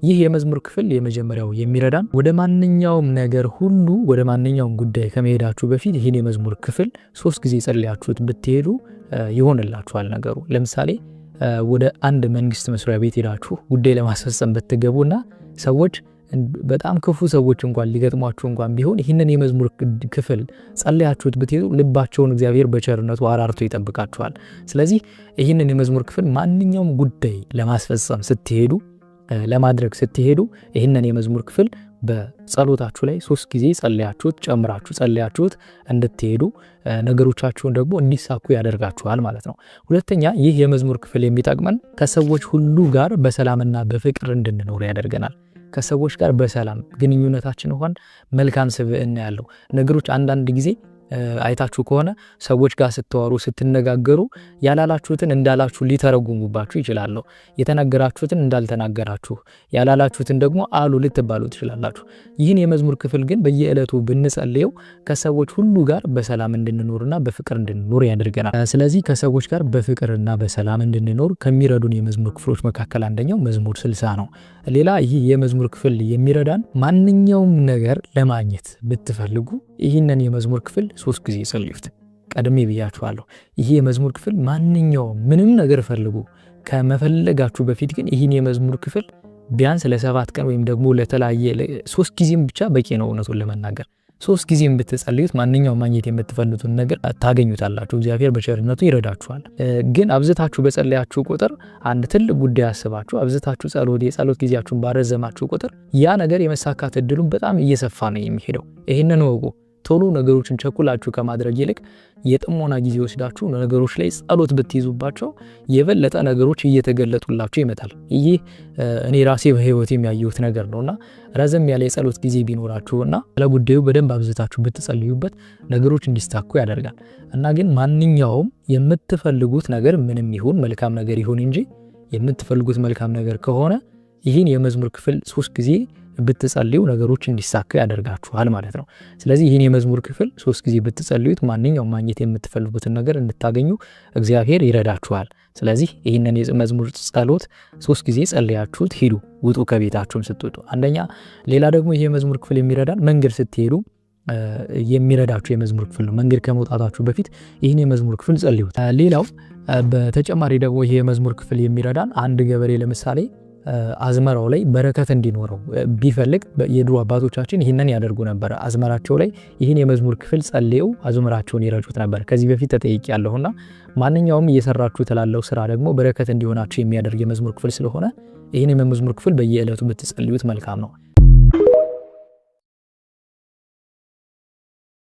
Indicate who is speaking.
Speaker 1: ይህ የመዝሙር ክፍል የመጀመሪያው የሚረዳን ወደ ማንኛውም ነገር ሁሉ ወደ ማንኛውም ጉዳይ ከመሄዳችሁ በፊት ይህን የመዝሙር ክፍል 3 ጊዜ ጸልያችሁት ብትሄዱ ይሆንላችኋል ነገሩ። ለምሳሌ ወደ አንድ መንግስት መስሪያ ቤት ሄዳችሁ ጉዳይ ለማስፈጸም ብትገቡና ሰዎች በጣም ክፉ ሰዎች እንኳን ሊገጥሟችሁ እንኳን ቢሆን ይህንን የመዝሙር ክፍል ጸልያችሁት ብትሄዱ ልባቸውን እግዚአብሔር በቸርነቱ አራርቶ ይጠብቃችኋል። ስለዚህ ይህንን የመዝሙር ክፍል ማንኛውም ጉዳይ ለማስፈጸም ስትሄዱ ለማድረግ ስትሄዱ ይህንን የመዝሙር ክፍል በጸሎታችሁ ላይ 3 ጊዜ ጸልያችሁት ጨምራችሁ ጸልያችሁት እንድትሄዱ ነገሮቻችሁን ደግሞ እንዲሳኩ ያደርጋችኋል ማለት ነው። ሁለተኛ ይህ የመዝሙር ክፍል የሚጠቅመን ከሰዎች ሁሉ ጋር በሰላምና በፍቅር እንድንኖር ያደርገናል። ከሰዎች ጋር በሰላም ግንኙነታችን እንኳን መልካም ስብዕና ያለው ነገሮች አንዳንድ ጊዜ አይታችሁ ከሆነ ሰዎች ጋር ስትዋሩ ስትነጋገሩ ያላላችሁትን እንዳላችሁ ሊተረጉሙባችሁ ይችላሉ። የተናገራችሁትን እንዳልተናገራችሁ ያላላችሁትን ደግሞ አሉ ልትባሉ ትችላላችሁ። ይህን የመዝሙር ክፍል ግን በየዕለቱ ብንጸልየው ከሰዎች ሁሉ ጋር በሰላም እንድንኖርና በፍቅር እንድንኖር ያደርገናል። ስለዚህ ከሰዎች ጋር በፍቅርና በሰላም እንድንኖር ከሚረዱን የመዝሙር ክፍሎች መካከል አንደኛው መዝሙር 60 ነው። ሌላ ይህ የመዝሙር ክፍል የሚረዳን ማንኛውም ነገር ለማግኘት ብትፈልጉ ይህንን የመዝሙር ክፍል 3 ጊዜ ጸልዩት። ቀድሜ ብያችኋለሁ። ይህ የመዝሙር ክፍል ማንኛውም ምንም ነገር ፈልጉ ከመፈለጋችሁ በፊት ግን ይህን የመዝሙር ክፍል ቢያንስ ለ7 ቀን ወይም ደግሞ ለተለያየ 3 ጊዜም ብቻ በቂ ነው። እውነቱን ለመናገር 3 ጊዜም ብትጸልዩት ማንኛውም ማግኘት የምትፈልጉትን ነገር ታገኙታላችሁ። እግዚአብሔር በቸርነቱ ይረዳችኋል። ግን አብዝታችሁ በጸለያችሁ ቁጥር አንድ ትልቅ ጉዳይ አስባችሁ አብዝታችሁ የጸሎት ጊዜያችሁን ባረዘማችሁ ቁጥር ያ ነገር የመሳካት እድሉን በጣም እየሰፋ ነው የሚሄደው። ይሄንን ወቁ። ቶሎ ነገሮችን ቸኩላችሁ ከማድረግ ይልቅ የጥሞና ጊዜ ወስዳችሁ ነገሮች ላይ ጸሎት ብትይዙባቸው የበለጠ ነገሮች እየተገለጡላችሁ ይመጣል። ይህ እኔ ራሴ በህይወቴ የሚያየሁት ነገር ነውና ረዘም ያለ የጸሎት ጊዜ ቢኖራችሁና ለጉዳዩ በደንብ አብዝታችሁ ብትጸልዩበት ነገሮች እንዲሳኩ ያደርጋል። እና ግን ማንኛውም የምትፈልጉት ነገር ምንም ይሁን መልካም ነገር ይሁን እንጂ የምትፈልጉት መልካም ነገር ከሆነ ይህን የመዝሙር ክፍል 3 ጊዜ ብትጸልዩ ነገሮች እንዲሳኩ ያደርጋችኋል ማለት ነው። ስለዚህ ይህን የመዝሙር ክፍል 3 ጊዜ ብትጸልዩት ማንኛውም ማግኘት የምትፈልጉትን ነገር እንድታገኙ እግዚአብሔር ይረዳችኋል። ስለዚህ ይህንን የመዝሙር ጸሎት 3 ጊዜ ጸልያችሁት ሂዱ፣ ውጡ ከቤታችሁም ስትወጡ። አንደኛ ሌላ ደግሞ ይህ የመዝሙር ክፍል የሚረዳን መንገድ ስትሄዱ የሚረዳችሁ የመዝሙር ክፍል ነው። መንገድ ከመውጣታችሁ በፊት ይህን የመዝሙር ክፍል ጸልዩት። ሌላው በተጨማሪ ደግሞ ይህ የመዝሙር ክፍል የሚረዳን አንድ ገበሬ ለምሳሌ አዝመራው ላይ በረከት እንዲኖረው ቢፈልግ የድሮ አባቶቻችን ይህንን ያደርጉ ነበር። አዝመራቸው ላይ ይህን የመዝሙር ክፍል ጸልየው አዝመራቸውን ይረጩት ነበር። ከዚህ በፊት ተጠይቄያለሁና ማንኛውም እየሰራችሁት ላለው ስራ ደግሞ በረከት እንዲሆናችሁ የሚያደርግ የመዝሙር ክፍል ስለሆነ ይህን የመዝሙር ክፍል በየዕለቱ ብትጸልዩት መልካም ነው።